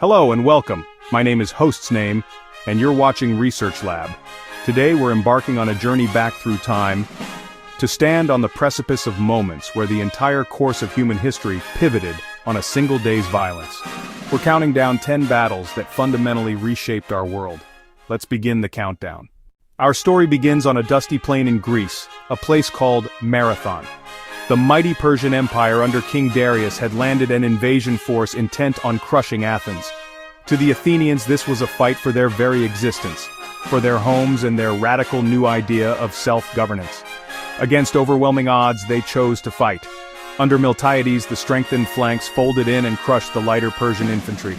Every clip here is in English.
Hello and welcome. My name is Host's Name, and you're watching Research Lab. Today we're embarking on a journey back through time to stand on the precipice of moments where the entire course of human history pivoted on a single day's violence. We're counting down 10 battles that fundamentally reshaped our world. Let's begin the countdown. Our story begins on a dusty plain in Greece, a place called Marathon. The mighty Persian Empire under King Darius had landed an invasion force intent on crushing Athens. To the Athenians, this was a fight for their very existence, for their homes and their radical new idea of self-governance. Against overwhelming odds, they chose to fight. Under Miltiades, the strengthened flanks folded in and crushed the lighter Persian infantry.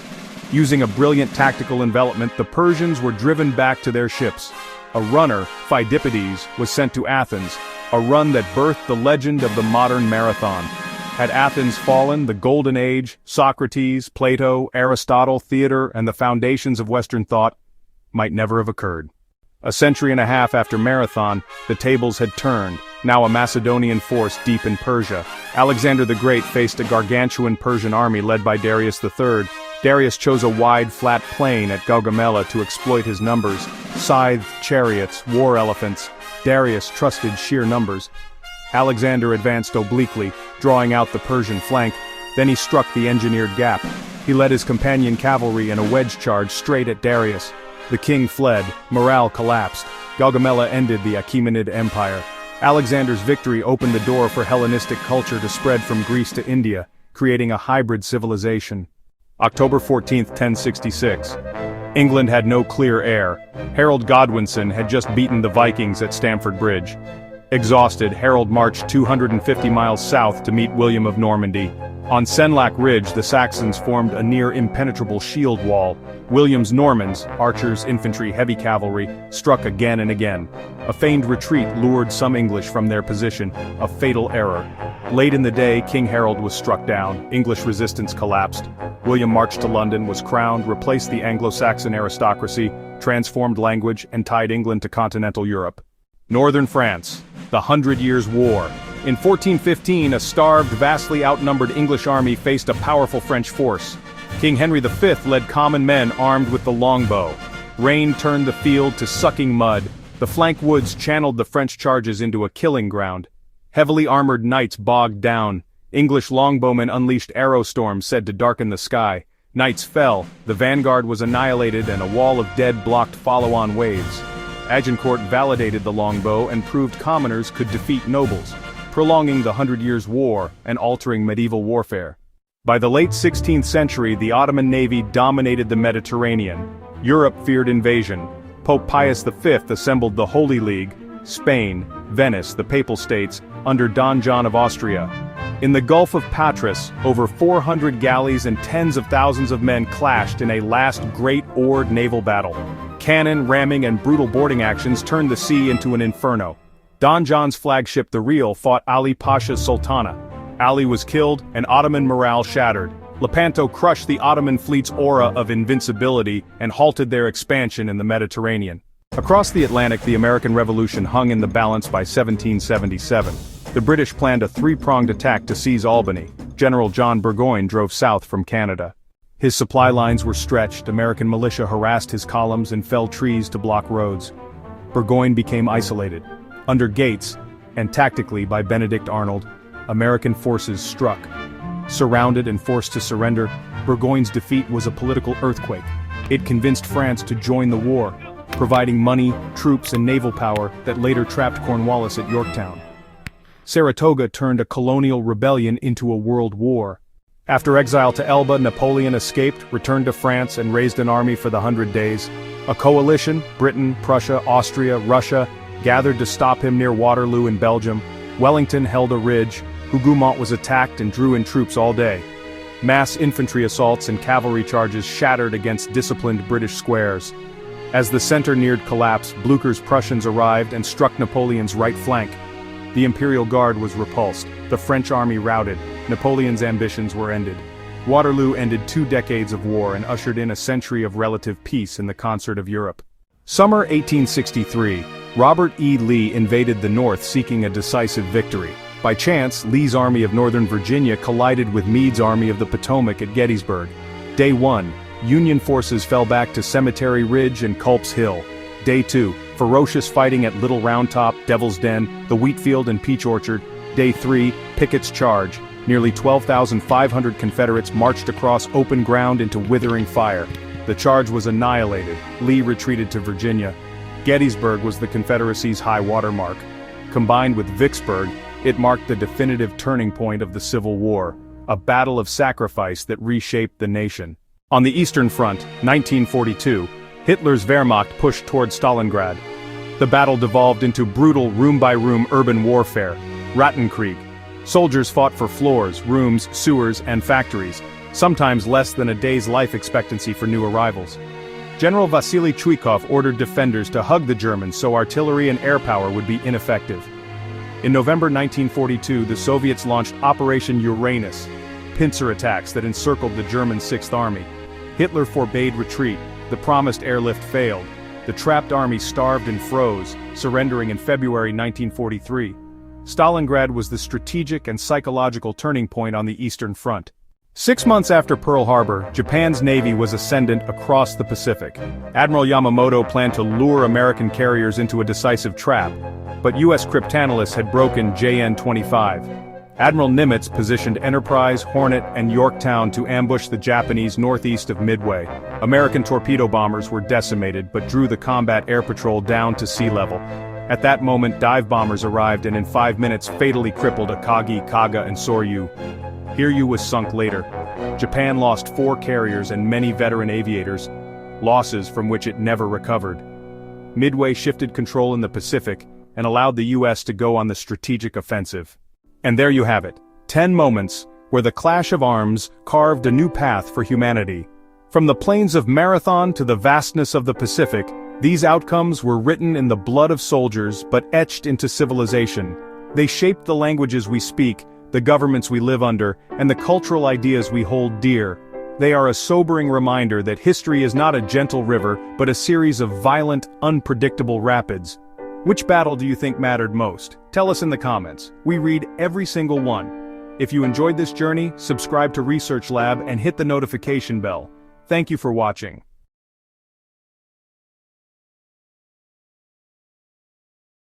Using a brilliant tactical envelopment, the Persians were driven back to their ships. A runner, Phidippides, was sent to Athens, a run that birthed the legend of the modern marathon. Had Athens fallen, the Golden Age, Socrates, Plato, Aristotle, theater, and the foundations of Western thought might never have occurred. A century and a half after Marathon, the tables had turned. Now a Macedonian force deep in Persia, Alexander the Great faced a gargantuan Persian army led by Darius III. Darius chose a wide, flat plain at Gaugamela to exploit his numbers. Scythed chariots, war elephants. Darius trusted sheer numbers. Alexander advanced obliquely, drawing out the Persian flank. Then he struck the engineered gap. He led his companion cavalry in a wedge charge straight at Darius. The king fled, morale collapsed. Gaugamela ended the Achaemenid Empire. Alexander's victory opened the door for Hellenistic culture to spread from Greece to India, creating a hybrid civilization. October 14, 1066. England had no clear heir. Harold Godwinson had just beaten the Vikings at Stamford Bridge. Exhausted, Harold marched 250 miles south to meet William of Normandy. On Senlac Ridge, the Saxons formed a near-impenetrable shield wall. William's Normans, archers, infantry, heavy cavalry, struck again and again. A feigned retreat lured some English from their position, a fatal error. Late in the day, King Harold was struck down, English resistance collapsed. William marched to London, was crowned, replaced the Anglo-Saxon aristocracy, transformed language, and tied England to continental Europe. Northern France, the 100 Years' War. In 1415, a starved, vastly outnumbered English army faced a powerful French force. King Henry V led common men armed with the longbow. Rain turned the field to sucking mud. The flank woods channeled the French charges into a killing ground. Heavily armored knights bogged down. English longbowmen unleashed arrow storms said to darken the sky. Knights fell, the vanguard was annihilated, and a wall of dead blocked follow-on waves. Agincourt validated the longbow and proved commoners could defeat nobles, prolonging the 100 Years' War and altering medieval warfare. By the late 16th century, the Ottoman navy dominated the Mediterranean. Europe feared invasion. Pope Pius V assembled the Holy League, Spain, Venice, the Papal States, under Don John of Austria. In the Gulf of Patras, over 400 galleys and tens of thousands of men clashed in a last great oared naval battle. Cannon, ramming, and brutal boarding actions turned the sea into an inferno. Don John's flagship the Real fought Ali Pasha's Sultana. Ali was killed, and Ottoman morale shattered. Lepanto crushed the Ottoman fleet's aura of invincibility and halted their expansion in the Mediterranean. Across the Atlantic, the American Revolution hung in the balance by 1777. The British planned a three-pronged attack to seize Albany. General John Burgoyne drove south from Canada. His supply lines were stretched, American militia harassed his columns and felled trees to block roads. Burgoyne became isolated. Under Gates, and tactically by Benedict Arnold, American forces struck. Surrounded and forced to surrender, Burgoyne's defeat was a political earthquake. It convinced France to join the war, providing money, troops, and naval power that later trapped Cornwallis at Yorktown. Saratoga turned a colonial rebellion into a world war. After exile to Elba, Napoleon escaped, returned to France, and raised an army for the 100 Days. A coalition, Britain, Prussia, Austria, Russia, gathered to stop him near Waterloo in Belgium. Wellington held a ridge. Hougoumont was attacked and drew in troops all day. Mass infantry assaults and cavalry charges shattered against disciplined British squares. As the center neared collapse, Blucher's Prussians arrived and struck Napoleon's right flank. The Imperial Guard was repulsed. The French army routed. Napoleon's ambitions were ended. Waterloo ended 2 decades of war and ushered in a century of relative peace in the concert of Europe. Summer 1863, Robert E. Lee invaded the North seeking a decisive victory. By chance, Lee's Army of Northern Virginia collided with Meade's Army of the Potomac at Gettysburg. Day 1, Union forces fell back to Cemetery Ridge and Culp's Hill. Day 2, ferocious fighting at Little Round Top, Devil's Den, the Wheatfield and Peach Orchard. Day 3, Pickett's Charge. Nearly 12,500 Confederates marched across open ground into withering fire. The charge was annihilated. Lee retreated to Virginia. Gettysburg was the Confederacy's high water mark. Combined with Vicksburg, it marked the definitive turning point of the Civil War, a battle of sacrifice that reshaped the nation. On the Eastern Front, 1942, Hitler's Wehrmacht pushed toward Stalingrad. The battle devolved into brutal room-by-room urban warfare. Rattenkrieg. Soldiers fought for floors, rooms, sewers, and factories, sometimes less than a day's life expectancy for new arrivals. General Vasily Chuikov ordered defenders to hug the Germans so artillery and air power would be ineffective. In November 1942, the Soviets launched Operation Uranus, pincer attacks that encircled the German Sixth Army. Hitler forbade retreat. The promised airlift failed. The trapped army starved and froze, surrendering in February 1943. Stalingrad was the strategic and psychological turning point on the Eastern Front. 6 months after Pearl Harbor, Japan's navy was ascendant across the Pacific. Admiral Yamamoto planned to lure American carriers into a decisive trap, but U.S. cryptanalysts had broken JN-25. Admiral Nimitz positioned Enterprise, Hornet, and Yorktown to ambush the Japanese northeast of Midway. American torpedo bombers were decimated but drew the combat air patrol down to sea level. At that moment, dive bombers arrived and in 5 minutes fatally crippled Akagi, Kaga, and Soryu. Hiryu was sunk later. Japan lost 4 carriers and many veteran aviators, losses from which it never recovered. Midway shifted control in the Pacific and allowed the U.S. to go on the strategic offensive. And there you have it, 10 moments where the clash of arms carved a new path for humanity. From the plains of Marathon to the vastness of the Pacific, these outcomes were written in the blood of soldiers but etched into civilization. They shaped the languages we speak, the governments we live under, and the cultural ideas we hold dear. They are a sobering reminder that history is not a gentle river but a series of violent, unpredictable rapids. Which battle do you think mattered most? Tell us in the comments. We read every single one. If you enjoyed this journey, subscribe to Research Lab and hit the notification bell. Thank you for watching.